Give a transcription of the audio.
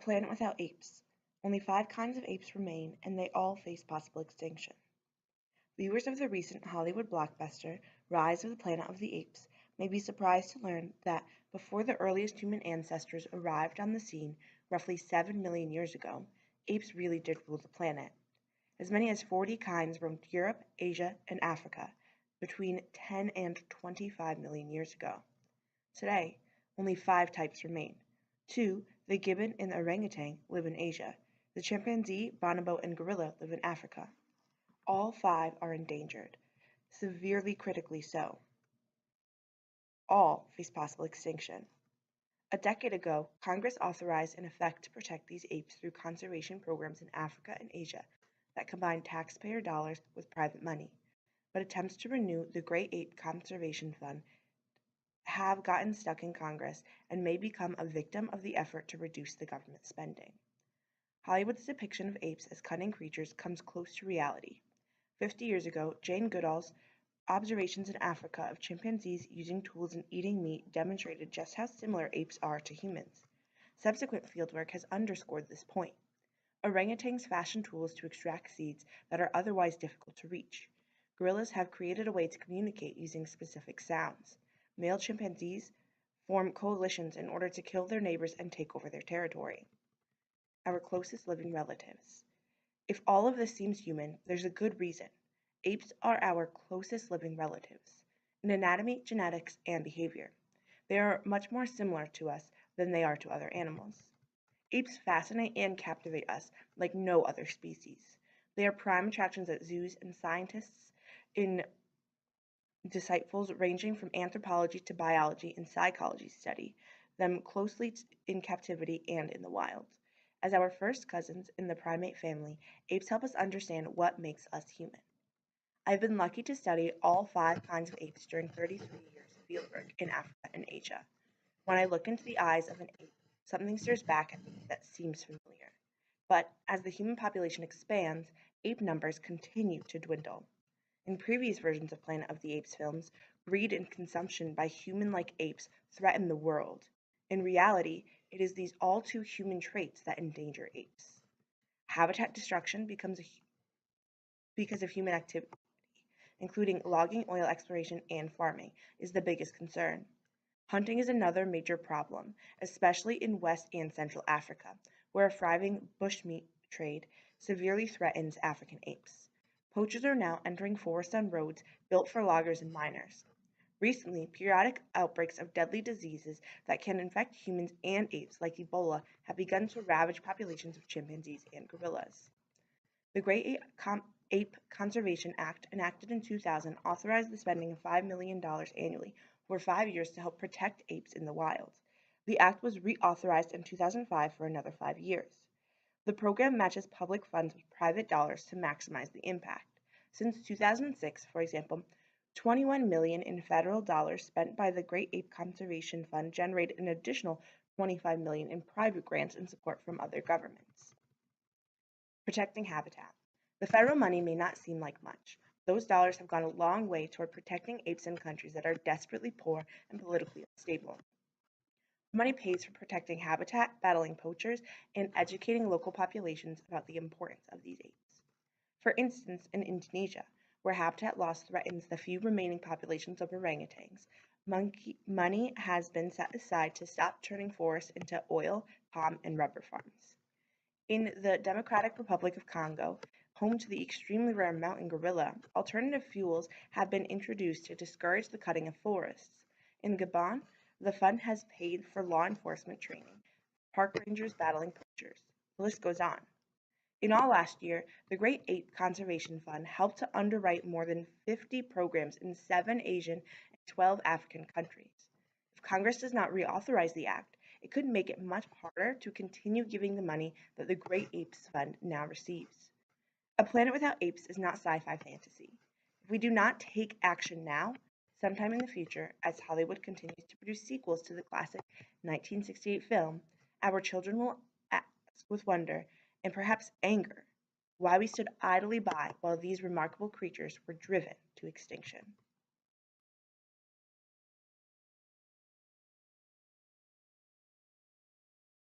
planet without apes. Only 5 kinds of apes remain, and they all face possible extinction. Viewers of the recent Hollywood blockbuster, Rise of the Planet of the Apes, may be surprised to learn that before the earliest human ancestors arrived on the scene roughly 7 million years ago, apes really did rule the planet. As many as 40 kinds roamed Europe, Asia, and Africa between 10 and 25 million years ago. Today, only 5 types remain. Two, the gibbon and the orangutan, live in Asia. The chimpanzee, bonobo, and gorilla live in Africa. All 5 are endangered, severely critically so. All face possible extinction. A decade ago, Congress authorized an effect to protect these apes through conservation programs in Africa and Asia that combine taxpayer dollars with private money. But attempts to renew the Great Ape Conservation Fund have gotten stuck in Congress and may become a victim of the effort to reduce the government spending. Hollywood's depiction of apes as cunning creatures comes close to reality. 50 years ago, Jane Goodall's observations in Africa of chimpanzees using tools and eating meat demonstrated just how similar apes are to humans. Subsequent fieldwork has underscored this point. Orangutans fashion tools to extract seeds that are otherwise difficult to reach. Gorillas have created a way to communicate using specific sounds. Male chimpanzees form coalitions in order to kill their neighbors and take over their territory. Our closest living relatives. If all of this seems human, there's a good reason. Apes are our closest living relatives in anatomy, genetics, and behavior. They are much more similar to us than they are to other animals. Apes fascinate and captivate us like no other species. They are prime attractions at zoos, and scientists in disciples ranging from anthropology to biology and psychology study them closely in captivity and in the wild. As our first cousins in the primate family, apes help us understand what makes us human. I've been lucky to study all 5 kinds of apes during 33 years of fieldwork in Africa and Asia. When I look into the eyes of an ape, something stares back at me that seems familiar. But as the human population expands, ape numbers continue to dwindle. In previous versions of Planet of the Apes films, greed and consumption by human-like apes threaten the world. In reality, it is these all too human traits that endanger apes. Habitat destruction because of human activity, including logging, oil exploration, and farming, is the biggest concern. Hunting is another major problem, especially in West and Central Africa, where a thriving bushmeat trade severely threatens African apes. Poachers are now entering forests on roads built for loggers and miners. Recently, periodic outbreaks of deadly diseases that can infect humans and apes, like Ebola, have begun to ravage populations of chimpanzees and gorillas. The Great Ape Conservation Act, enacted in 2000, authorized the spending of $5 million annually for 5 years to help protect apes in the wild. The act was reauthorized in 2005 for another 5 years. The program matches public funds with private dollars to maximize the impact. Since 2006, for example, 21 million in federal dollars spent by the Great Ape Conservation Fund generated an additional 25 million in private grants and support from other governments. Protecting habitat. The federal money may not seem like much. Those dollars have gone a long way toward protecting apes in countries that are desperately poor and politically unstable. Money pays for protecting habitat, battling poachers, and educating local populations about the importance of these apes. For instance, in Indonesia, where habitat loss threatens the few remaining populations of orangutans, money has been set aside to stop turning forests into oil, palm, and rubber farms. In the Democratic Republic of Congo, home to the extremely rare mountain gorilla, alternative fuels have been introduced to discourage the cutting of forests. In Gabon, the fund has paid for law enforcement training, park rangers battling poachers. The list goes on. In all last year, the Great Ape Conservation Fund helped to underwrite more than 50 programs in 7 Asian and 12 African countries. If Congress does not reauthorize the act, it could make it much harder to continue giving the money that the Great Apes Fund now receives. A Planet Without Apes is not sci-fi fantasy. If we do not take action now, sometime in the future, as Hollywood continues to produce sequels to the classic 1968 film, our children will ask with wonder and perhaps anger why we stood idly by while these remarkable creatures were driven to extinction.